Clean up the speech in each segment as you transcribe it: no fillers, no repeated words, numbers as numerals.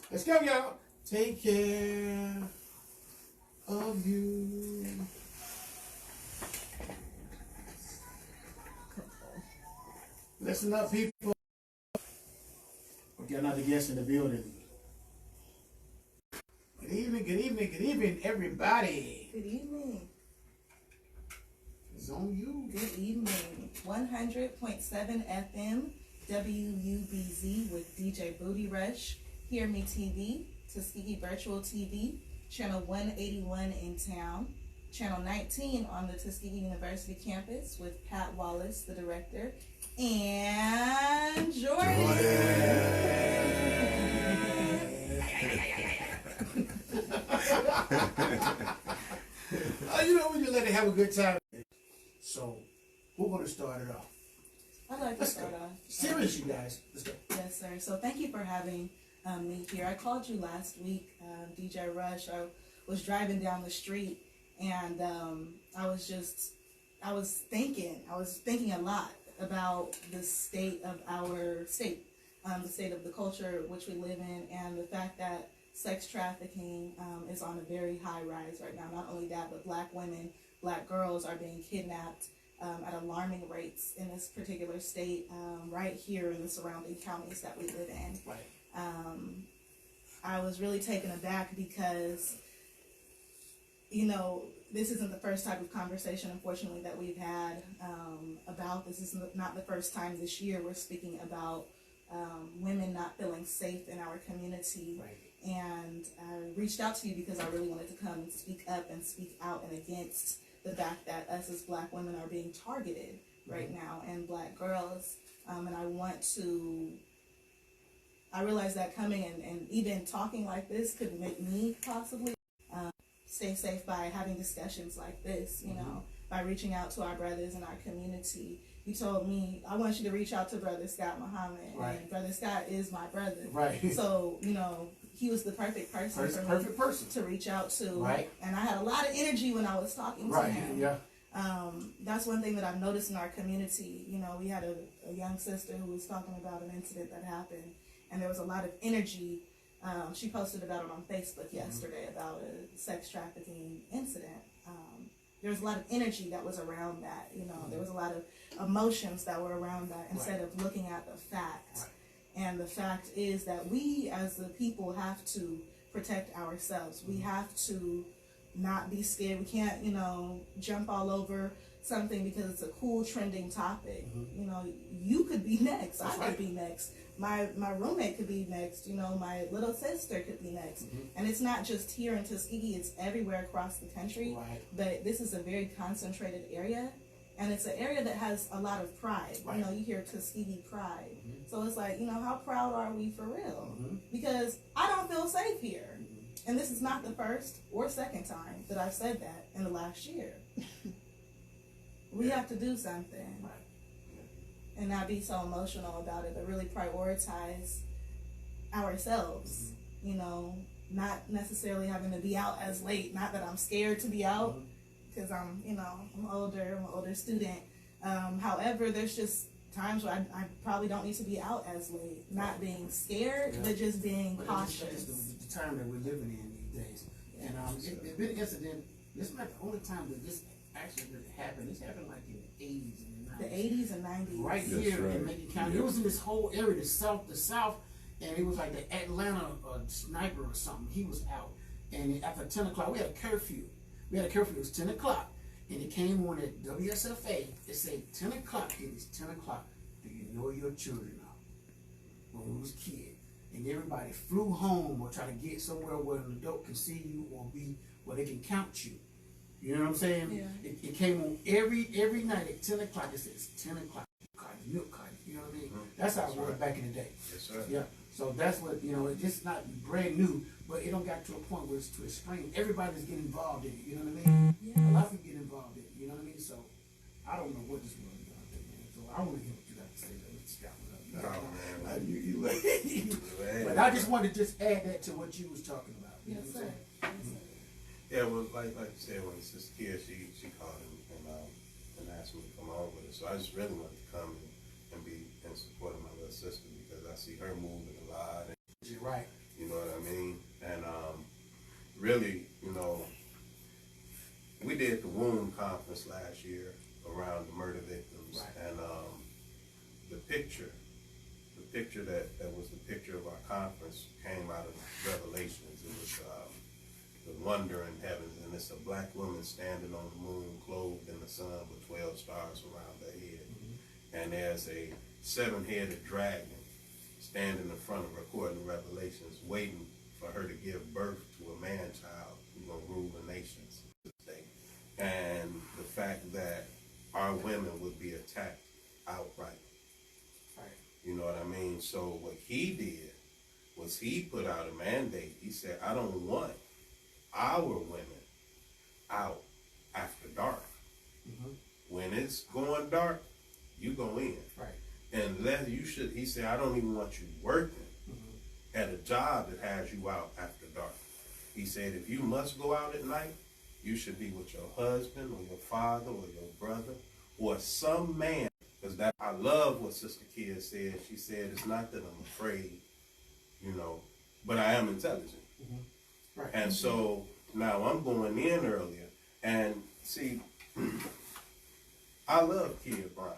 Let's go, y'all. Take care of you. Listen up, people. We got another guest in the building. Good evening, good evening, good evening, everybody. Good evening. It's on you. Good evening. 100.7 FM, WUBZ with DJ Booty Rush, Hear Me TV, Tuskegee Virtual TV, Channel 181 in town, Channel 19 on the Tuskegee University campus with Pat Wallace, the director, and Jordan. You know, we just let it have a good time. So, we're going to start it off. I'd like to start off. Serious, you guys. Let's go. Yes, sir. So thank you for having me here. I called you last week, DJ Rush. I was driving down the street, and I was thinking a lot about the state of our state, the state of the culture which we live in, and the fact that sex trafficking is on a very high rise right now. Not only that, but black women, black girls are being kidnapped at alarming rates in this particular state, right here in the surrounding counties that we live in. Right. I was really taken aback because, you know, this isn't the first type of conversation, unfortunately, that we've had about this. This is not the first time this year we're speaking about women not feeling safe in our community. Right. And I reached out to you because I really wanted to come and speak up and speak out and against the fact that us as black women are being targeted right now, and black girls. And I realized that coming and even talking like this could make me possibly stay safe by having discussions like this, you know, by reaching out to our brothers in our community. You told me, I want you to reach out to Brother Scott Mohamad. Right. And Brother Scott is my brother. Right. So, you know, he was the perfect person to reach out to. Right. And I had a lot of energy when I was talking to him. Yeah. That's one thing that I've noticed in our community. You know, we had a young sister who was talking about an incident that happened, and there was a lot of energy. She posted about it on Facebook yesterday about a sex trafficking incident. There was a lot of energy that was around that. You know, there was a lot of emotions that were around that instead of looking at the fact. Right. And the fact is that we as the people have to protect ourselves. We have to not be scared. We can't, you know, jump all over something because it's a cool trending topic. You know, you could be next. I could be next. My roommate could be next. You know, my little sister could be next. And it's not just here in Tuskegee. It's everywhere across the country. Right. But this is a very concentrated area. And it's an area that has a lot of pride. Right. You know, you hear Tuskegee pride. So it's like, you know, how proud are we for real? Because I don't feel safe here. And this is not the first or second time that I've said that in the last year. We have to do something. Right. And not be so emotional about it, but really prioritize ourselves. You know, not necessarily having to be out as late. Not that I'm scared to be out, because I'm an older student. However, there's just times where I probably don't need to be out as late. Not being scared, but just being cautious. It's the time that we're living in these days. And it's been an incident. This is not the only time that this actually really happened. This happened like in the 80s and the 90s. The 80s and 90s. Right here in Macon County. It was in this whole area, the south, and it was like the Atlanta sniper or something. He was out. And after 10 o'clock, we had a curfew. It was 10 o'clock. And it came on at WSFA. It said 10 o'clock. It is 10 o'clock. Do you know your children are? When we was kids. And everybody flew home or tried to get somewhere where an adult can see you or be where they can count you. You know what I'm saying? Yeah. It came on every night at 10 o'clock. It says 10 o'clock. Milk carton. You know what I mean? That's how it was back in the day. Yes, sir. Yeah. So that's what, you know, it's just not brand new, but it don't got to a point where it's to extreme. Everybody's getting involved in it. You know what I mean? Yeah. A lot of people get involved in it. You know what I mean? So I don't know what this world is going to do, man. So I want to hear what you got to say. Let's Scott. You like, But I just wanted to just add that to what you was talking about. You know Yes, what I'm sir. saying? yeah, well, like you said, when Sister Keyah, she called and asked me to come on with her. So I just really wanted to come and be in support of my little sister because I see her moving a lot. And, You're right. you know what I really, you know, we did the womb conference last year around the murder victims, Right. and the picture that was the picture of our conference came out of Revelations. It was the wonder in heaven, and it's a black woman standing on the moon, clothed in the sun with 12 stars around her head, and there's a 7-headed dragon standing in front of her, according to Revelations, waiting for her to give birth to a man-child who's gonna rule the nations this day. And the fact that our women would be attacked outright. Right. You know what I mean? So what he did was he put out a mandate. He said, I don't want our women out after dark. When it's going dark, you go in. Right. Unless you should, he said, I don't even want you working at a job that has you out after dark. He said, if you must go out at night, you should be with your husband or your father or your brother or some man. Because that, I love what Sister Keyah said. She said, it's not that I'm afraid, you know, but I am intelligent. Right. And so now I'm going in earlier, and see, I love Keyah Brown.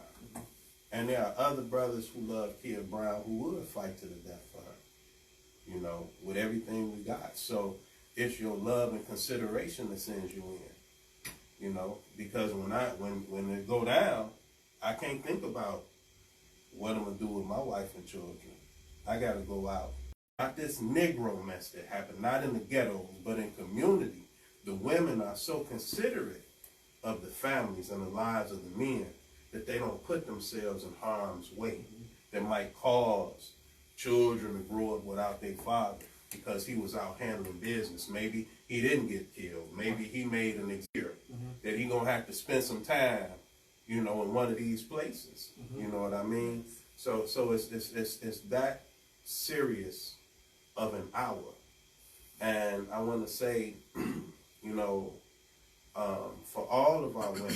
And there are other brothers who love Keyah Brown who would fight to the death for her, you know, with everything we got. So it's your love and consideration that sends you in, you know, because when it go down, I can't think about what I'm gonna do with my wife and children. I gotta go out. Not this Negro mess that happened, not in the ghettos, but in community. The women are so considerate of the families and the lives of the men that they don't put themselves in harm's way that might cause children to grow up without their father because he was out handling business. Maybe he didn't get killed. Maybe he made an excuse that he gonna have to spend some time, you know, in one of these places. You know what I mean? So it's that serious of an hour. And I want to say, you know, for all of our women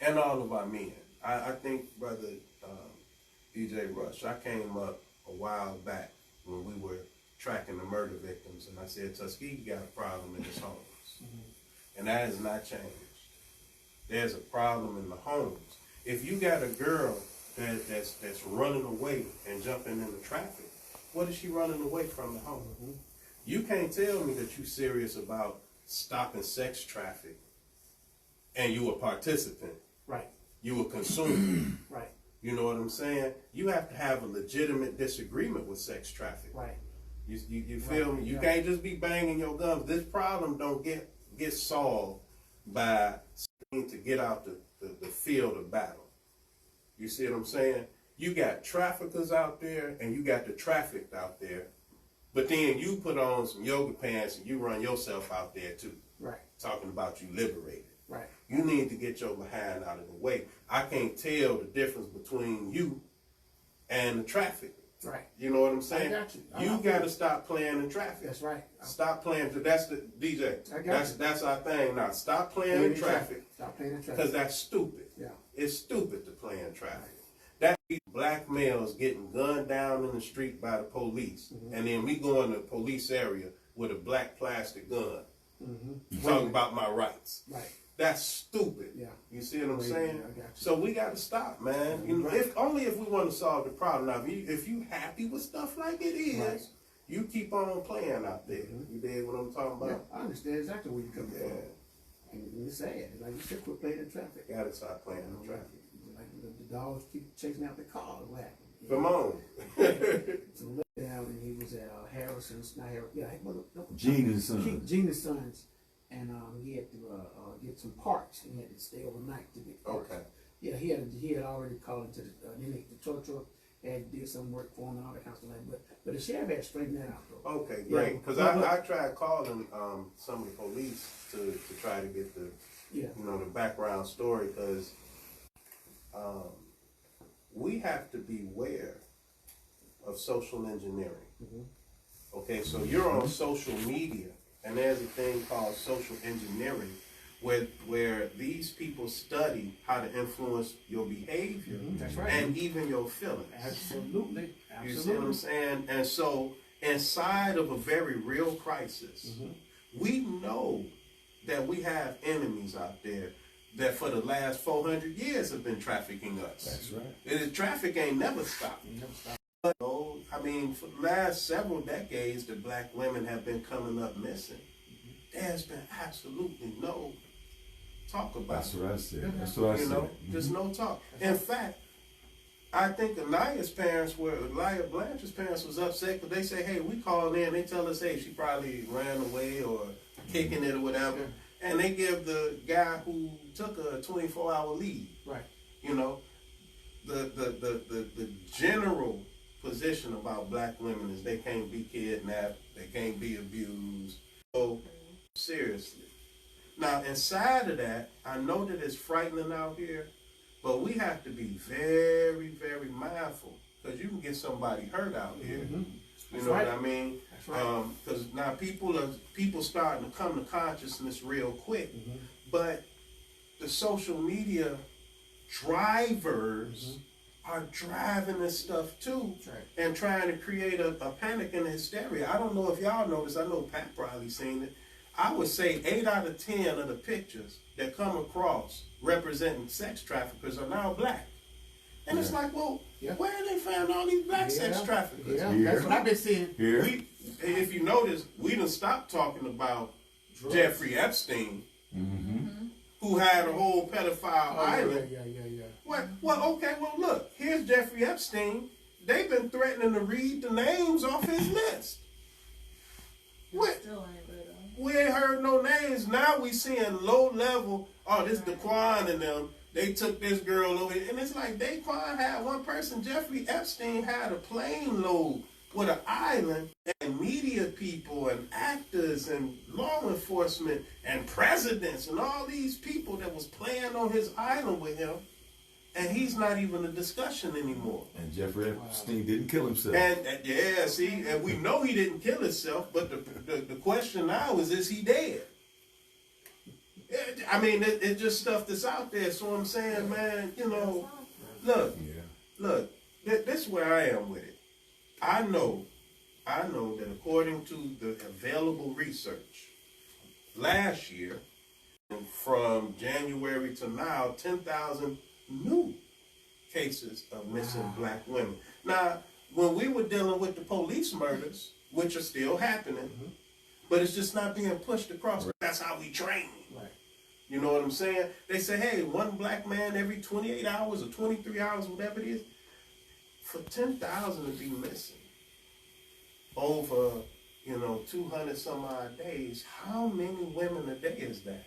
and all of our men, I think, Brother DJ Rush, I came up a while back when we were tracking the murder victims, and I said, Tuskegee got a problem in his homes. And that has not changed. There's a problem in the homes. If you got a girl that's running away and jumping into traffic, what is she running away from the home? You can't tell me that you're serious about stopping sex traffic and you a participant. Right. You a consumer. Right. You know what I'm saying? You have to have a legitimate disagreement with sex traffic. Right. You feel me? You Yeah. can't just be banging your guns. This problem don't get solved by to get out the field of battle. You see what I'm saying? You got traffickers out there and you got the trafficked out there, but then you put on some yoga pants and you run yourself out there too. Right. Talking about you liberated. Right. You need to get your behind out of the way. I can't tell the difference between you and the traffic. Right. You know what I'm saying? I got you. You got to stop playing in traffic. That's right. Stop playing. That's the DJ. I got you. That's our thing now. Stop playing in traffic. Stop playing in traffic. Because that's stupid. Yeah. It's stupid to play in traffic. That black males getting gunned down in the street by the police, and then we go in the police area with a black plastic gun, talking about my rights. Right. That's stupid. Yeah. You see what I'm saying? I got you. So we got to stop, man. You know, only if we want to solve the problem. Now, if you happy with stuff like it is, Right. you keep on playing out there. You dig what I'm talking Yeah, about? I understand exactly where you're coming Yeah. from. And it's sad. Like, you should quit playing in traffic. Got to stop playing in traffic. Like the dogs keep chasing out the cars. What happened? Come on. So let down, and he was at Harrison's, not Harrison, yeah, Gina's son. Gina's sons, and he had to get some parts. He had to stay overnight to get parts. Okay. Yeah, he had already called into the tow truck, had did some work for him and all that kind of stuff. But the sheriff had straightened that out though. Okay, Yeah, great. Because but- I tried calling some of the police to try to get the Yeah. the background story, because we have to beware of social engineering. Okay, so you're on social media, and there's a thing called social engineering, where these people study how to influence your behavior That's right. and even your feelings. Absolutely. You see what I'm saying? And so inside of a very real crisis. We know that we have enemies out there that for the last 400 years have been trafficking us. That's right. Traffic ain't never stopped. But, I mean, for the last several decades, the black women have been coming up missing. There's been absolutely no talk about That's it. what I said. That's what I You said. know, just no talk. In fact, I think Elijah's parents Elijah Blanche's parents was upset because they say, hey, we called in, they tell us, hey, she probably ran away or kicking it or whatever. And they give the guy who took a 24-hour leave. Right. You know, the general position about black women is they can't be kidnapped, they can't be abused. So, seriously. Now, inside of that, I know that it's frightening out here, but we have to be very, very mindful because you can get somebody hurt out here. You know what I mean? That's right. Because now people starting to come to consciousness real quick, but the social media drivers are driving this stuff too, and trying to create a panic and hysteria. I don't know if y'all noticed. I know Pat probably seen it. I would say 8 out of 10 of the pictures that come across representing sex traffickers are now black. And it's like, well, where they found all these black sex traffickers? Yeah, that's what I've been seeing. Here. If you notice, we done stopped talking about Jeffrey Epstein, who had a whole pedophile island. Yeah. Well, okay, well, look, here's Jeffrey Epstein. They've been threatening to read the names off his list. What? Still ain't good, though. We ain't heard no names. Now we seeing low level. Oh, this Daquan and them. They took this girl over here. And it's like Daquan had one person. Jeffrey Epstein had a plane load with an island and media people and actors and law enforcement and presidents and all these people that was playing on his island with him. And he's not even a discussion anymore. And Jeffrey Epstein didn't kill himself. And yeah, see, and we know he didn't kill himself, but the question now is he dead? I mean, it's just stuff that's out there. So I'm saying, man, you know, look, this is where I am with it. I know that according to the available research, last year, from January to now, 10,000 new cases of missing black women. Now, when we were dealing with the police murders, which are still happening, but it's just not being pushed across. That's how we train. Right. You know what I'm saying? They say, hey, one black man every 28 hours or 23 hours, whatever it is, for 10,000 to be missing over, 200 some odd days, how many women a day is that?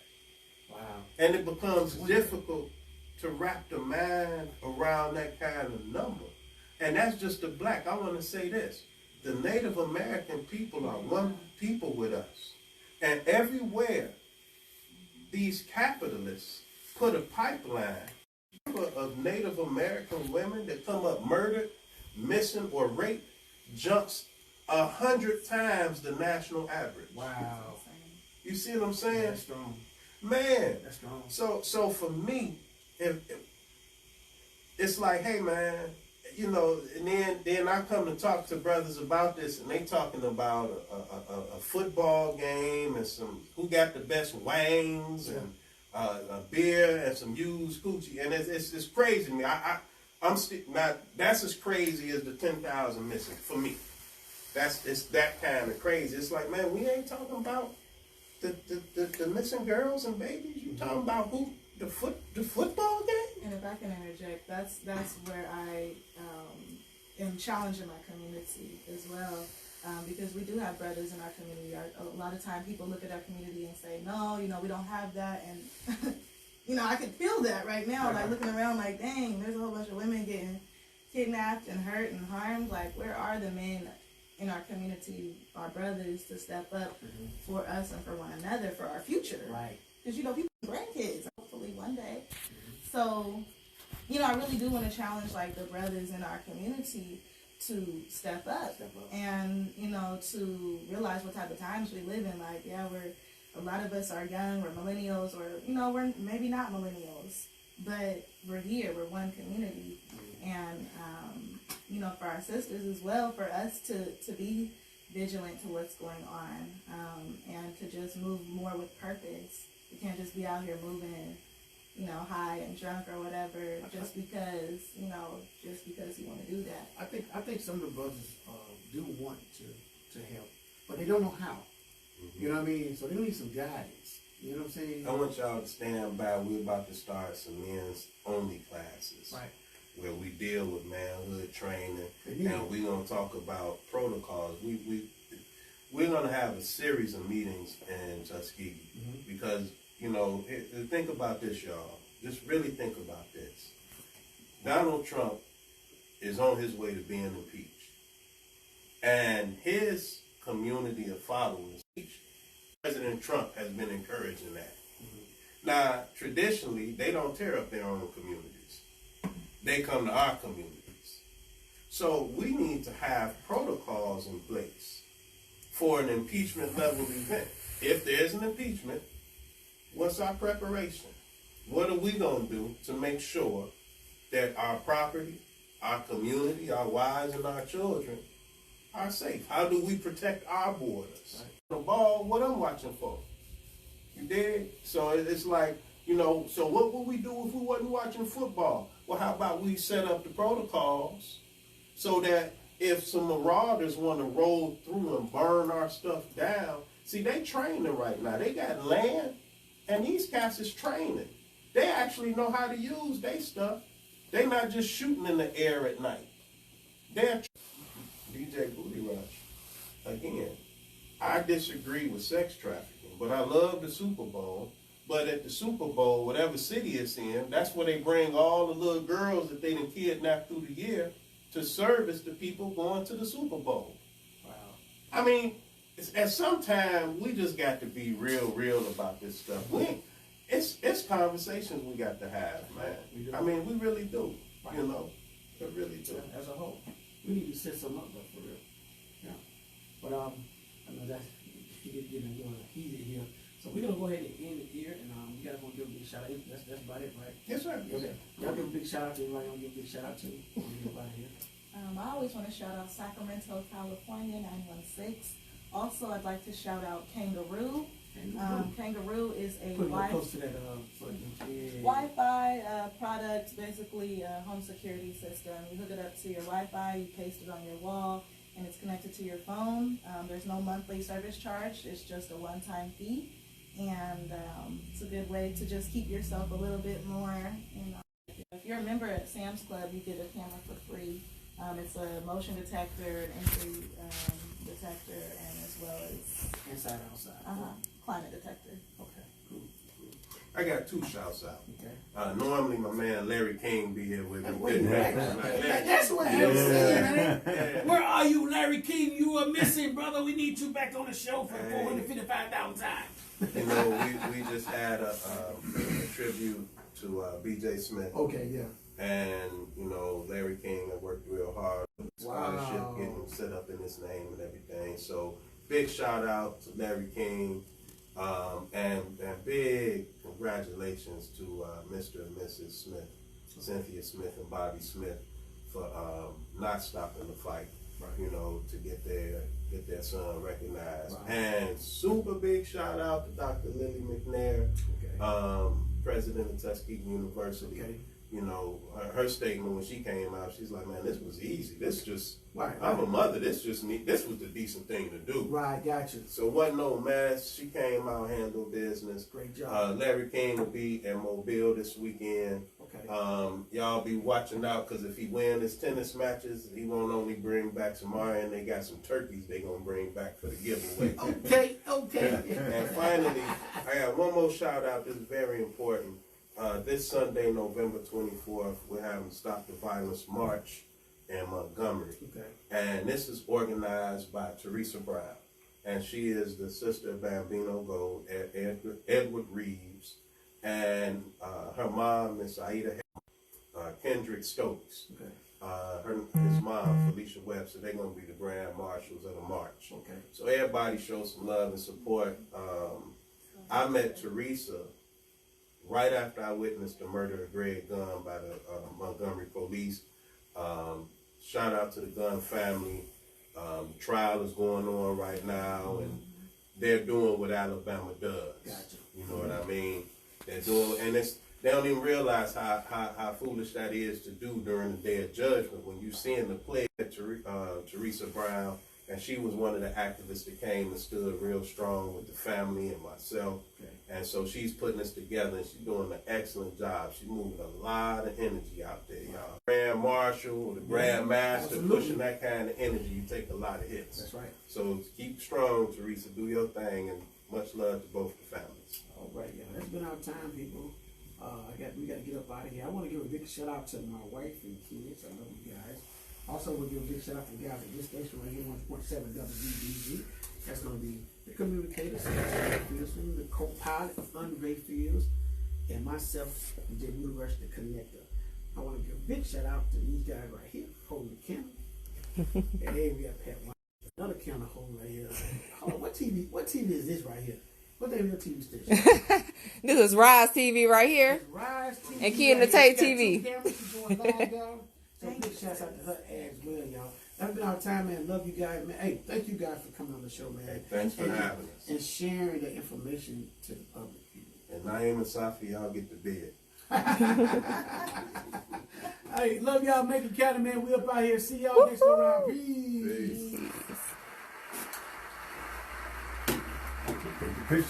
Wow. And it becomes difficult to wrap the mind around that kind of number. And that's just the black. I want to say this. The Native American people are one people with us. And everywhere these capitalists put a pipeline of Native American women that come up murdered, missing, or raped jumps 100 times the national average. Wow. You see what I'm saying? That's strong. Man. That's strong. So for me, it's like, hey man, and then I come to talk to brothers about this, and they talking about a football game and some who got the best wangs and a beer and some used coochie, and it's crazy to me. I'm not. That's as crazy as the 10,000 missing for me. It's that kind of crazy. It's like, man, we ain't talking about the missing girls and babies. You talking about who? The football game? And if I can interject, that's where I am challenging my community as well, because we do have brothers in our community. A lot of times people look at our community and say, no, we don't have that, and I can feel that right now, like looking around like, dang, there's a whole bunch of women getting kidnapped and hurt and harmed. Like, where are the men in our community, our brothers, to step up for us and for one another, for our future? Right. Because people have grandkids, hopefully one day. So, I really do want to challenge like the brothers in our community to step up and, to realize what type of times we live in. Like, a lot of us are young, we're millennials, or, we're maybe not millennials, but we're here, we're one community. And, for our sisters as well, for us to be vigilant to what's going on, and to just move more with purpose. You can't just be out here moving, high and drunk or whatever, just because you want to do that. I think some of the brothers do want to help, but they don't know how. You know what I mean? So they need some guidance. You know what I'm saying? I want y'all to stand by. We're about to start some men's only classes. Right. Where we deal with manhood training, and we're gonna talk about protocols. We're gonna have a series of meetings in Tuskegee because think about this, y'all. Just really think about this. Donald Trump is on his way to being impeached, and his community of followers, President Trump has been encouraging that. Now, traditionally, they don't tear up their own communities. They come to our communities. So we need to have protocols in place for an impeachment level event. If there's an impeachment, what's our preparation? What are we going to do to make sure that our property, our community, our wives and our children are safe? How do we protect our borders? Right. The ball, what I'm watching for. You dig? So it's like, so what would we do if we wasn't watching football? Well, how about we set up the protocols so that if some marauders want to roll through and burn our stuff down, see, they training right now. They got land, and these cats is training. They actually know how to use their stuff. They not just shooting in the air at night. They're DJ Booty Rush. Again, I disagree with sex trafficking, but I love the Super Bowl. But at the Super Bowl, whatever city it's in, that's where they bring all the little girls that they done kidnapped through the year to service the people going to the Super Bowl. Wow. I mean, at some time, we just got to be real about this stuff. It's conversations we got to have, man. I mean, we really do. Right. We really do. Yeah, as a whole, we need to set some up, though, for real. Yeah. But I know that's getting a little heated here. So we're gonna go ahead and end it here, and you guys want to give a big shout out. That's about it, right? Yes, sir. Okay. Y'all give a big shout out to anybody. Want to give a big shout out to? Everybody here. I always want to shout out Sacramento, California, 916. Also, I'd like to shout out Kangaroo. Kangaroo is a Wi-Fi product, basically a home security system. You hook it up to your Wi-Fi, you paste it on your wall, and it's connected to your phone. There's no monthly service charge. It's just a one-time fee. And it's a good way to just keep yourself a little bit more. If you're a member at Sam's Club, you get a camera for free. It's a motion detector, an entry detector, and as well as inside, outside. Climate detector. Okay, cool. I got two shouts out. Okay. Normally, my man Larry King be here with me. That's what I was saying. Where are you, Larry King? You are missing, brother. We need you back on the show for 455,000 times. We just had a tribute to B.J. Smith. Okay, yeah. And, Larry King had worked real hard. Scholarship getting set up in his name and everything. So, big shout out to Larry King. And big congratulations to Mr. and Mrs. Smith, Cynthia Smith and Bobby Smith, for not stopping the fight, to get their son recognized. Right. And super big shout out to Dr. Lily McNair, president of Tuskegee University. Okay. Her statement when she came out, she's like, man, this was easy. This just, I'm a mother. This was the decent thing to do. Right, gotcha. So wasn't no mess. She came out, handled business. Great job. Larry King will be in Mobile this weekend. Okay. Y'all be watching out, because if he wins his tennis matches, he won't only bring back some iron. They got some turkeys they gonna bring back for the giveaway. Okay. And finally, I got one more shout out. This is very important. This Sunday, November 24th, we're having Stop the Violence March in Montgomery. Okay. And this is organized by Teresa Brown. And she is the sister of Bambino Gold, Edward Reeves, and her mom, Miss Aida Kendrick Stokes. Okay. His mom, Felicia Webster, they're going to be the grand marshals of the march. Okay. So everybody show some love and support. I met Teresa right after I witnessed the murder of Greg Gunn by the Montgomery police. Shout out to the Gunn family. Trial is going on right now, and they're doing what Alabama does. Gotcha. You know what I mean? They're doing, and they don't even realize how foolish that is to do during the day of judgment when you seeing the play at Teresa Brown, and she was one of the activists that came and stood real strong with the family and myself. Okay. And so she's putting this together, and she's doing an excellent job. She's moving a lot of energy out there, y'all. Grand Marshal, the Grand Master, absolutely. pushing that kind of energy, you take a lot of hits. That's right. So keep strong, Teresa. Do your thing, and much love to both the families. All right, y'all. That's been our time, people. We got to get up out of here. I want to give a big shout out to my wife and kids. I love you guys. Also, we'll give a big shout out to the guys at this station right here, 1.7 WBZ. That's going to be the communicator, Pearson, the co-pilot, Andre Fields, and myself, DJ Blue Rush, the connector. I want to give a big shout out to these guys right here, holding the camera. Hey, we got Pat White, another camera holding right here. Hold on, what TV is this right here? What name of your TV station? This is Rise TV right here. It's Rise TV. And Keyah and the Tate TV. She's going live, y'all. So big shout out to her as well, y'all. That's been our time, man. Love you guys, man. Hey, thank you guys for coming on the show, man. Hey, thanks for having us. And sharing the information to the public. And Naeem and Safi, y'all get the bid. Hey, love y'all. Make it count, man. We up out here. See y'all next go round. Peace. Peace. Picture.